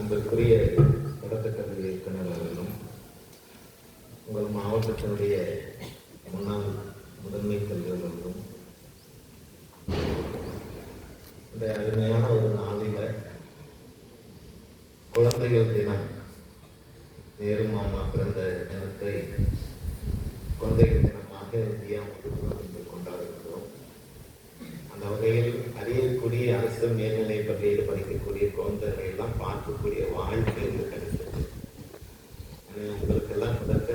அன்பிற்குரிய தொடக்கக்கல்வி இயக்குனர் அவர்களும் உங்கள் மாவட்டத்தினுடைய முன்னாள் முதன்மை கல்வியாளர்களும் இந்த அருமையான ஒரு நாளில் குழந்தைகள் தினம் நேரு மாமா பிறந்த தினத்தை குழந்தைகள் தினமாக இந்தியா முழுவதும் கொண்டாடுகிறோம். அந்த வகையில் அறியக்கூடிய அரசு மேல்நிலை பள்ளியில் படிக்கக்கூடிய குழந்தைகளை எல்லாம் பார்க்கக்கூடிய வாழ்க்கை கிடைத்தது. உங்களுக்கெல்லாம் முதற்க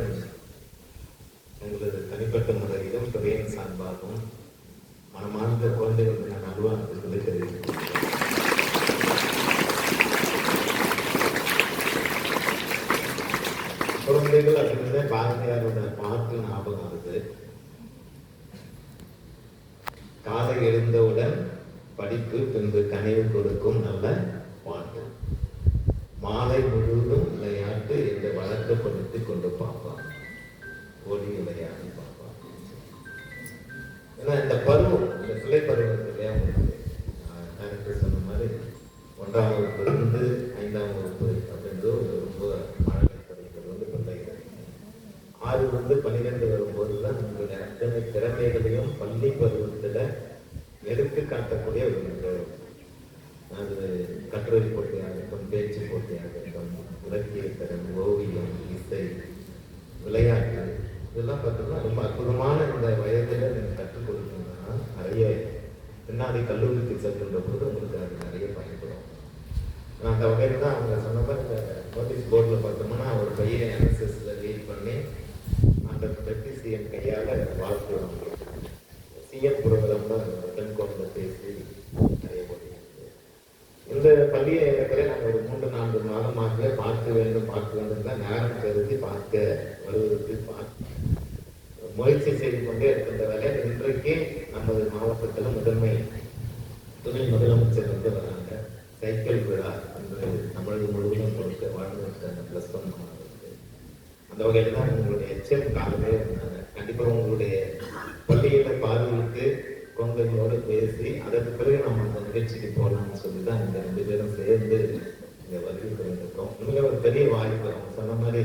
எங்களது தனிப்பட்ட முறையிலும் துறையின் சார்பாகவும் மனமார்ந்த குழந்தைகளுக்கு நான் நல்வாழ்த்துக்களை தெரிவித்துள்ளேன். குழந்தைகள் அப்படின்றத பாரதியாரோட பாட்டு ஞாபகம் வருது. காலை எழுந்தவுடன் படிப்பு, பின்பு கனிவு கொடுக்கும் நல்ல பாட்டு, மாலை முழுவதும் விளையாட்டு என்று வழக்கப்படுத்தி கொண்டு பார்ப்பான், ஓடி விளையாடி பார்ப்பான். ஏன்னா இந்த பருவம், இந்த பிள்ளை பருவத்திலேயே டைரக்டர் சொன்ன மாதிரி 1ஆம் வகுப்பிலிருந்து 5ஆம் வகுப்பு அப்படின்றது ரொம்ப ஆழத்தை படிக்கிறது வந்து பிள்ளைகள். 6 12 வரும்போதுதான் உங்களுடைய அத்தனை திறமைகளையும் பள்ளி பருவத்தில் எடுத்து காட்டக்கூடிய ஒரு அது கட்டுரை போட்டியாகட்டும், பேச்சு போட்டியாகட்டும், இலக்கிய திறன், ஓவியம், இசை, விளையாட்டு, இதெல்லாம் பார்த்தோம்னா ரொம்ப அற்புதமான இந்த வயதில் நீங்கள் கற்றுக் கொடுத்தீங்கன்னா நிறைய பின்னாடி கல்லூரிக்கு செல்கின்ற பொழுது உங்களுக்கு அது நிறைய பயன்படும். அந்த வகையில் தான் அவங்க சொன்ன மாதிரி இந்த நோட்டீஸ் போர்டில் பார்த்தோம்னா ஒரு பையன் NSSல லீட் பண்ணி அந்த பெட்டி சிஎம் கையால் வாழ்த்துவாங்க. சிஎம் புரோகிராம்ல தென்கோட்டில் பேசி நிறைய போட்டிருக்கு. இந்த பள்ளியை ஏற்கனவே நாங்கள் ஒரு 3-4 மாதமாக பார்க்க வேண்டும் தான் நேரம் கருதி பார்க்க வருவதற்கு முயற்சி செய்து கொண்டே இருக்கின்ற வேலை. இன்றைக்கு நமது மாவட்டத்தில் முதன்மை துணை முதலமைச்சர் வந்து வராங்க. சைக்கிள் விழா என்று தமிழகம் முழுவதும் கொடுக்க வாழ்ந்திருக்காங்க +1 மாணவர்களுக்கு. அந்த வகையில் தான் உங்களுடைய எச்எம் காலமே இருந்தாங்க. கண்டிப்பாக உங்களுடைய பள்ளியில பார்வையிட்டு குழந்தைகளோடு பேசி அதற்கு பிறகு நம்ம அந்த நிகழ்ச்சிக்கு போகலாம்னு சொல்லி தான் இந்த 2 பேரும் சேர்ந்து இங்கே வருகை இருக்கோம். உண்மையிலே ஒரு பெரிய வாய்ப்பு. அவங்க சொன்ன மாதிரி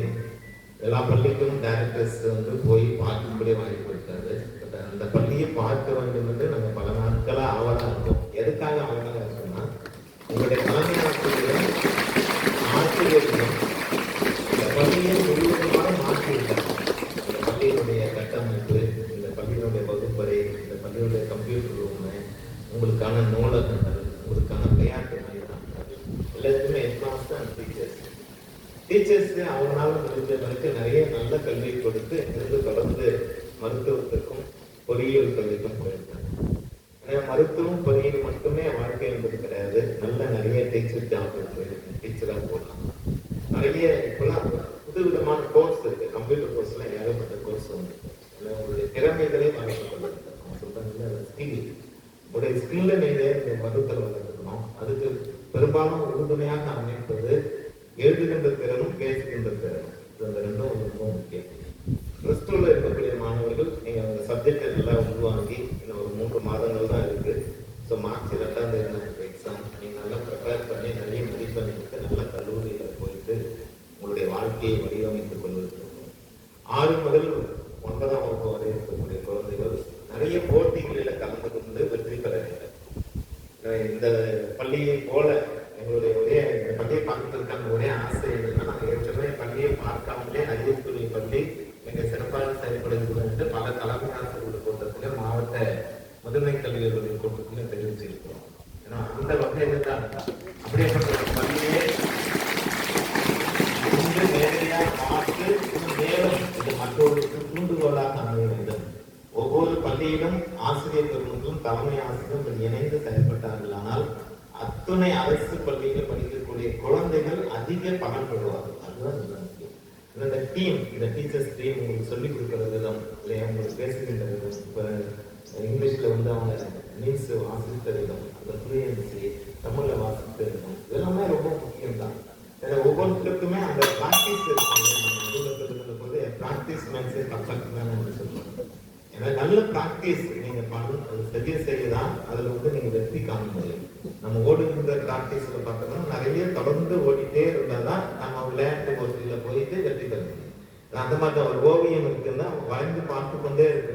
எல்லா பள்ளிக்கும் டைரக்டர்ஸ் வந்து போய் பார்க்கக்கூடிய வாய்ப்பு இருக்காது. பட் அந்த பள்ளியை பார்க்க வேண்டும் என்று நாங்கள் பல நாட்களாக ஆவலாக இருக்கோம். எதுக்காக ஆவலாக இருக்கோம்னா உங்களுடைய தலைமை ஆசிரியர்கள் இந்த பள்ளியை முழுவதுமாக மாற்றியிருக்காங்க. இந்த பள்ளியினுடைய கட்டமைப்பு, இந்த பள்ளியினுடைய வகுப்பறை, இந்த பள்ளியுடைய கம்ப்யூட்டர் ரூமு, உங்களுக்கான நூலகங்கள், உங்களுக்கான விளையாட்டு மைதானங்கள், எல்லாத்துக்குமே எட்மாஸ் தான் டீச்சர்ஸ் அவங்களால முடிஞ்சவங்களுக்கு நிறைய நல்ல கல்வியை கொடுத்து இருந்து தொடர்ந்து மருத்துவத்துக்கும் பொறியியல் கல்விக்கும் போயிருக்காங்க. ஏன்னா மருத்துவம் பொறியியல் மட்டுமே வாழ்க்கை என்பது கிடையாது. நல்ல நிறைய டீச்சர் ஜாப் இருக்கு, டீச்சராக போடலாம். நிறைய இப்பெல்லாம் புதுவிதமான கோர்ஸ் இருக்கு. கம்ப்யூட்டர் கோர்ஸ்ல ஏகப்பட்ட கோர்ஸ் வந்து உங்களுடைய திறமைகளே வளர்க்கப்படுது. அவங்க சொல்றாங்க ஸ்கில், உங்களுடைய ஸ்கில்ல நீங்க இந்த மருத்துவத்தில் வளர்த்துக்கணும். அதுக்கு பெரும்பாலும் உறுதுணையாக அமைப்பது எழுதுகின்ற திறனும் பேசுகின்ற திறனும். இந்த ரெண்டும் ரொம்ப முக்கியம். +2ல இருக்கக்கூடிய மாணவர்கள் நீங்க அந்த சப்ஜெக்டை நல்லா உருவாங்கி இன்னும் ஒரு 3 மாதங்கள் தான் இருக்கு. ஸோ மார்ச் 2ஆம் தேதி எக்ஸாம். நீங்க நல்லா ப்ரிப்பேர் பண்ணி நிறைய மதிப்பெண் எடுத்து நல்ல கல்லூரியில் போயிட்டு உங்களுடைய வாழ்க்கையை வடிவமைத்துக் கொள்வதற்கு 6 முதல் 9ஆம் வகுப்பு வரை இருக்கக்கூடிய குழந்தைகள் நிறைய போட்டிகளில் கலந்து கொண்டு வெற்றி பெற வேண்டும். இந்த பள்ளியை போல எங்களுடைய இந்த பள்ளியை பார்க்கறதுக்கான ஒரே ஆசை என்னன்னா, நாங்கள் ஏற்கனவே பள்ளியை பார்க்காமலே அறிவிப்புரிய பள்ளி மிக சிறப்பாக செயல்படுகிறது என்று பல தலைமை ஆசிரியர்கள் கூட்டத்தில், மாவட்ட முதன்மை கல்வியாளர்கள் கூட்டத்தில் தெரிவிச்சிருக்கிறோம். ஏன்னா அந்த வகையில தான் அப்படியேப்பட்ட பள்ளியே நேரடியாக பார்த்து மேலும் இது மற்றவர்களுக்கு தூண்டுகோலாக அமைய வேண்டும். ஒவ்வொரு பள்ளியிலும் ஆசிரியர் பெருமக்களும் தலைமை ஆசிரியரும் இணைந்து செயல்பட்டார்கள். ஆனால் அத்துணை அரசு பள்ளியில் படிக்கக்கூடிய குழந்தைகள் அதிக பலன் பெறுவார்கள். அதுதான் முக்கியம். இந்த டீம், இந்த டீச்சர்ஸ் டீம் உங்களுக்கு சொல்லிக் கொடுக்குற விதம், இல்லையா உங்களுக்கு பேசுகின்ற விதம், இப்போ இங்கிலீஷ்ல வந்து அவங்க மீன்ஸ் வாசித்த விதம், அந்த ஃப்ளூயன்சி, தமிழ்ல வாசித்த விதம், இதெல்லாமே ரொம்ப முக்கியம் தான். ஒவ்வொருத்தருக்குமே அந்த ப்ராக்டிஸ் இருக்கு போது ப்ராக்டிஸ் மேக்ஸ் பர்ஃபெக்ட் தான் சொல்லுவாங்க. ஏன்னா நல்ல ப்ராக்டிஸ் நீங்க பண்ணணும், அது செய்யதான் அதுல வந்து நீங்க வெற்றி காண முடியும். நம்ம ஓடுங்க இந்த பிராக்டிஸ்ல பார்த்தோம்னா நிறைய தொடர்ந்து ஓடிட்டே இருந்தாதான் நம்ம விளையாட்டு போட்டியில போயிட்டு வெற்றி பெற முடியும். அந்த மாதிரி ஒரு ஓவியம் இருக்குன்னா வரைந்து பார்த்து கொண்டே இருக்கு.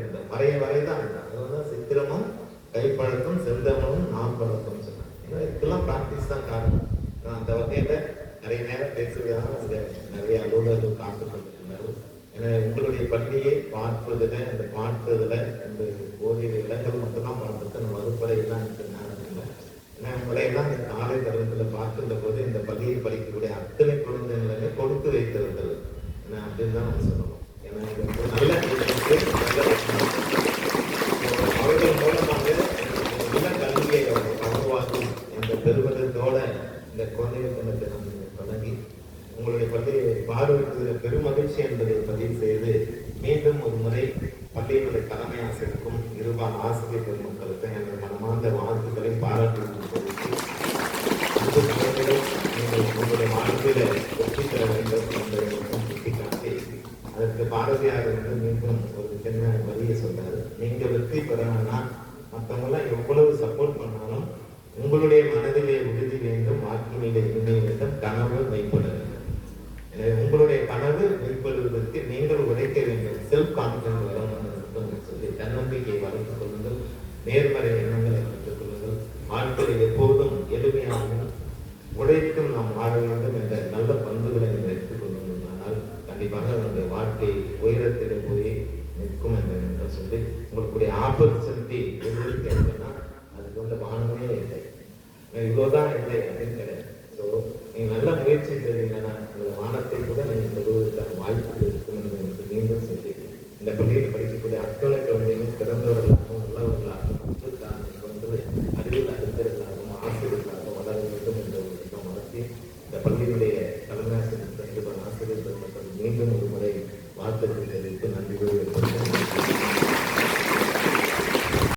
வரைதான் அதுதான் சித்திரமும் கைப்பழக்கம் செந்தமும் நாம் பழக்கம் சொன்னாங்க. ஏன்னா இதுக்கெல்லாம் பிராக்டிஸ் தான் காரணம். அந்த வகையில நிறைய நேரம் பேசுவதாக அந்த நிறைய அலுவலர்கள் காத்து கொண்டிருக்கிறார்கள். ஏன்னா உங்களுடைய பள்ளியை பார்ப்பதில் அந்த பார்த்ததுல இந்த ஓரிரு இடங்கள் மட்டும்தான் பார்த்துட்டு நம்ம வகுப்பறையெல்லாம் நேரம் இல்லை. ஏன்னா உங்களையெல்லாம் இந்த காலை தருணத்தில் பார்க்கின்ற போது இந்த பள்ளியில் படிக்கக்கூடிய அத்தனை குழந்தைகளுமே கொடுத்து வைத்திருந்தது. ஏன்னா அப்படின்னு தான் நம்ம சொல்லணும். ஏன்னா இது ஒரு நல்ல அவர்கள் மூலமாக நல்ல கல்வியை உருவாக்கும் என்ற பெருமிதத்தோட இந்த குழந்தைகள் தினத்தை நம்ம தொடங்கி உங்களுடைய பள்ளியை பார்வையிடுவதில் பெரும் மகிழ்ச்சி என்பதை பதிவு செய்து மீண்டும் ஒரு முறை பள்ளியினுடைய தலைமை ஆசிரியருக்கும் இருபால் ஆசிரியர் பெருமக்களுக்கும் எங்கள் மனமார்ந்த வாழ்த்துக்களை பாராட்டுவதற்கு உங்களுடைய வாழ்க்கையில வெற்றி பெற வேண்டும் என்பதை சுட்டிக்காட்டி அதற்கு பாரதியார் மீண்டும் ஒரு சின்ன வழியை சொல்றாரு. நீங்க வெற்றி பெறணும்னா மற்றவங்களாம் எவ்வளவு சப்போர்ட் பண்ணாலும் உங்களுடைய மனதிலே உறுதி வேண்டும், வாக்கினிலே இனிமை வேண்டும், கனவு மெய்ப்பட வேண்டும். உங்களுடைய கனவு மெய்ப்படுவதற்கு நீங்கள் உழைக்க வேண்டும். செல்ஃப் கான்பிடன்ஸ் வரணும் சொல்லி தன்னம்பிக்கையை வளர்த்துக் கொள்ளுங்கள், நேர்மறை எண்ணங்களை வளர்த்துக் கொள்ளுங்கள். வாழ்க்கையில் எப்போதும் எளிமையாகவும் உழைக்கும் நாம் வாழ வேண்டும் என்ற நல்ல பண்புகளை நீங்கள் எடுத்துக் கொள்ளுங்கள். ஆனால் கண்டிப்பாக உங்களுடைய வாழ்க்கை உயரத்திலே போய் நிற்கும் என்று சொல்லி உங்களுடைய ஆப்பர்ச்சுனிட்டி எதிர்த்து என்னன்னா அதுக்கு வந்து வானமே இல்லை, இவ்வளோதான் இல்லை அப்படின்னு கிடையாது. ஸோ நீங்கள் நல்ல முயற்சி செய்தீங்கன்னா அந்த வானத்தை கூட நீங்கள் சொல்வதற்கான வாய்ப்பு இருக்கும் என்று மீண்டும் சொல்லி இந்த பள்ளியில் படிக்கக்கூடிய அத்தனை குழந்தைகளும் பிறந்தவர்களாகவும் உள்ளவர்களாகவும் மக்களுக்காக வந்து அறிவில் அறிஞர்களாகவும் ஆசிரியர்களாகவும் வளர வேண்டும் என்ற ஒரு எண்ணம் வளர்த்தி இந்த பள்ளியினுடைய தலைமை ஆசிரியர் ஆசிரியர் மீண்டும் ஒரு முறை வாழ்த்துக்கள்